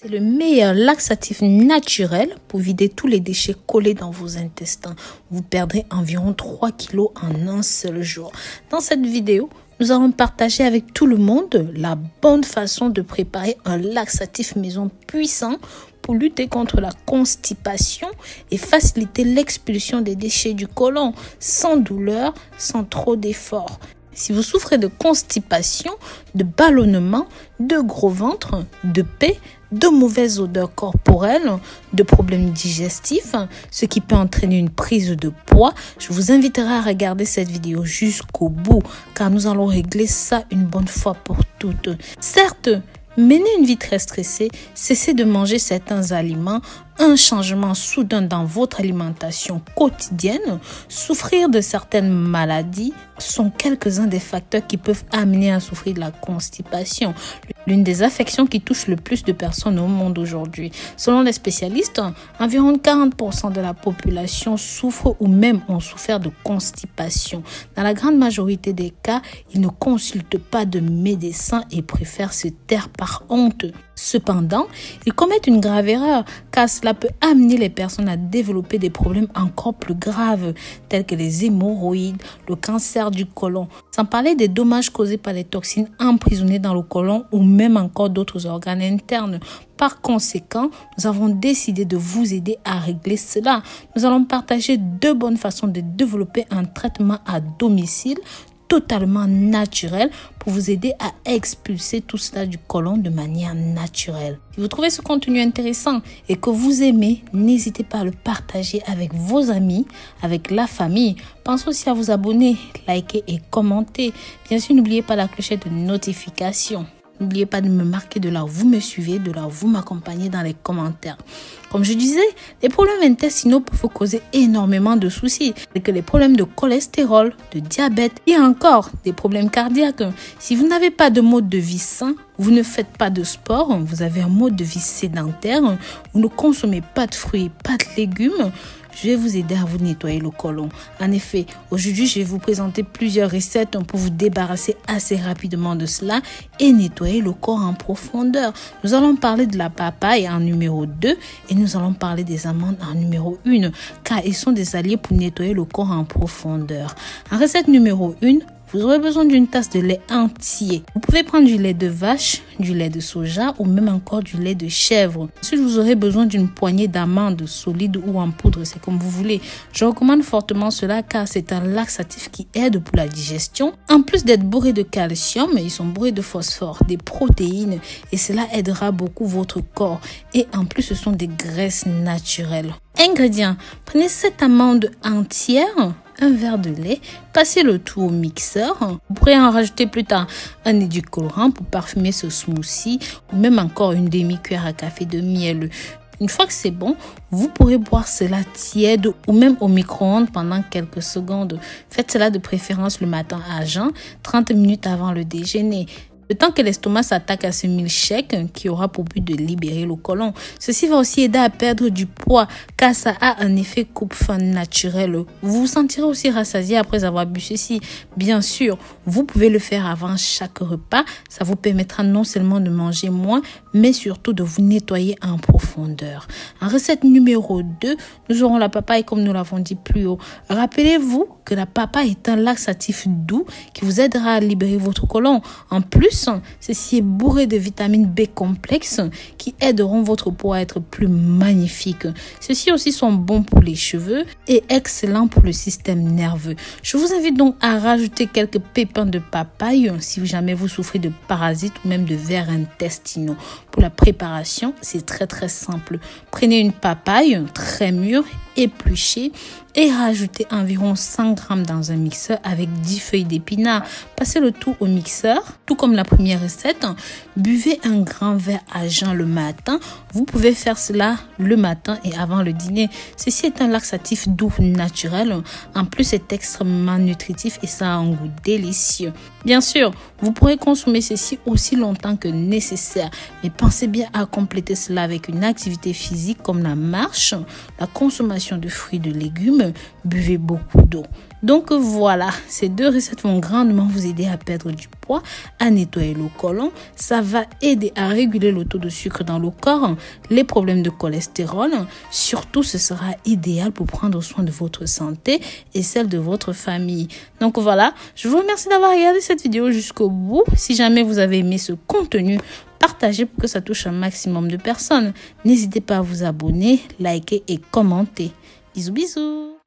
C'est le meilleur laxatif naturel pour vider tous les déchets collés dans vos intestins. Vous perdrez environ 3 kilos en un seul jour. Dans cette vidéo, nous allons partager avec tout le monde la bonne façon de préparer un laxatif maison puissant pour lutter contre la constipation et faciliter l'expulsion des déchets du côlon sans douleur, sans trop d'efforts. Si vous souffrez de constipation, de ballonnement, de gros ventre, de paix, de mauvaises odeurs corporelles, de problèmes digestifs, ce qui peut entraîner une prise de poids, je vous inviterai à regarder cette vidéo jusqu'au bout car nous allons régler ça une bonne fois pour toutes. Certes, menez une vie très stressée, cessez de manger certains aliments, un changement soudain dans votre alimentation quotidienne, souffrir de certaines maladies sont quelques-uns des facteurs qui peuvent amener à souffrir de la constipation, l'une des affections qui touche le plus de personnes au monde aujourd'hui. Selon les spécialistes, environ 40% de la population souffre ou même ont souffert de constipation. Dans la grande majorité des cas, ils ne consultent pas de médecin et préfèrent se taire par honte. Cependant, ils commettent une grave erreur car cela peut amener les personnes à développer des problèmes encore plus graves tels que les hémorroïdes, le cancer du côlon, sans parler des dommages causés par les toxines emprisonnées dans le côlon ou même encore d'autres organes internes. Par conséquent, nous avons décidé de vous aider à régler cela. Nous allons partager 2 bonnes façons de développer un traitement à domicile totalement naturel pour vous aider à expulser tout cela du côlon de manière naturelle. Si vous trouvez ce contenu intéressant et que vous aimez, n'hésitez pas à le partager avec vos amis, avec la famille. Pensez aussi à vous abonner, liker et commenter. Bien sûr, n'oubliez pas la clochette de notification. N'oubliez pas de me marquer de là où vous me suivez, de là où vous m'accompagnez dans les commentaires. Comme je disais, les problèmes intestinaux peuvent causer énormément de soucis, tels que les problèmes de cholestérol, de diabète et encore des problèmes cardiaques. Si vous n'avez pas de mode de vie sain, vous ne faites pas de sport, vous avez un mode de vie sédentaire, vous ne consommez pas de fruits, pas de légumes, je vais vous aider à vous nettoyer le côlon. En effet, aujourd'hui, je vais vous présenter plusieurs recettes pour vous débarrasser assez rapidement de cela et nettoyer le corps en profondeur. Nous allons parler de la papaye en numéro 2 et nous allons parler des amandes en numéro 1 car ils sont des alliés pour nettoyer le corps en profondeur. En recette numéro 1, vous aurez besoin d'une tasse de lait entier. Vous pouvez prendre du lait de vache, du lait de soja ou même encore du lait de chèvre. Ensuite, vous aurez besoin d'une poignée d'amandes solides ou en poudre, c'est comme vous voulez. Je recommande fortement cela car c'est un laxatif qui aide pour la digestion. En plus d'être bourré de calcium, ils sont bourrés de phosphore, des protéines et cela aidera beaucoup votre corps. Et en plus, ce sont des graisses naturelles. Ingrédients, prenez 7 amandes entières, un verre de lait, passez le tout au mixeur. Vous pourrez en rajouter plus tard un édulcorant pour parfumer ce smoothie ou même encore une demi-cuillère à café de miel. Une fois que c'est bon, vous pourrez boire cela tiède ou même au micro-ondes pendant quelques secondes. Faites cela de préférence le matin à jeun, 30 minutes avant le déjeuner. Le temps que l'estomac s'attaque à ce milkshake qui aura pour but de libérer le côlon. Ceci va aussi aider à perdre du poids car ça a un effet coupe-faim naturel. Vous vous sentirez aussi rassasié après avoir bu ceci. Bien sûr, vous pouvez le faire avant chaque repas. Ça vous permettra non seulement de manger moins, mais surtout de vous nettoyer en profondeur. En recette numéro 2, nous aurons la papaye comme nous l'avons dit plus haut. Rappelez-vous que la papaye est un laxatif doux qui vous aidera à libérer votre côlon. En plus, ceci est bourré de vitamines B complexes qui aideront votre peau à être plus magnifique. Ceux-ci aussi sont bons pour les cheveux et excellents pour le système nerveux. Je vous invite donc à rajouter quelques pépins de papaye si jamais vous souffrez de parasites ou même de vers intestinaux. Pour la préparation, c'est très simple. Prenez une papaye très mûre, épluchée et rajoutez environ 100 g dans un mixeur avec 10 feuilles d'épinards. Passez le tout au mixeur. Tout comme la première recette, buvez un grand verre à jeun le matin. Vous pouvez faire cela le matin et avant le dîner. Ceci est un laxatif doux naturel. En plus, c'est extrêmement nutritif et ça a un goût délicieux. Bien sûr, vous pourrez consommer ceci aussi longtemps que nécessaire. Mais pensez bien à compléter cela avec une activité physique comme la marche, la consommation de fruits et de légumes. Buvez beaucoup d'eau. Donc voilà, ces 2 recettes vont grandement vous aider à perdre du poids. poids, à nettoyer le côlon. Ça va aider à réguler le taux de sucre dans le corps, les problèmes de cholestérol. Surtout, ce sera idéal pour prendre soin de votre santé et celle de votre famille. Donc voilà, je vous remercie d'avoir regardé cette vidéo jusqu'au bout. Si jamais vous avez aimé ce contenu, partagez pour que ça touche un maximum de personnes. N'hésitez pas à vous abonner, liker et commenter. Bisous bisous.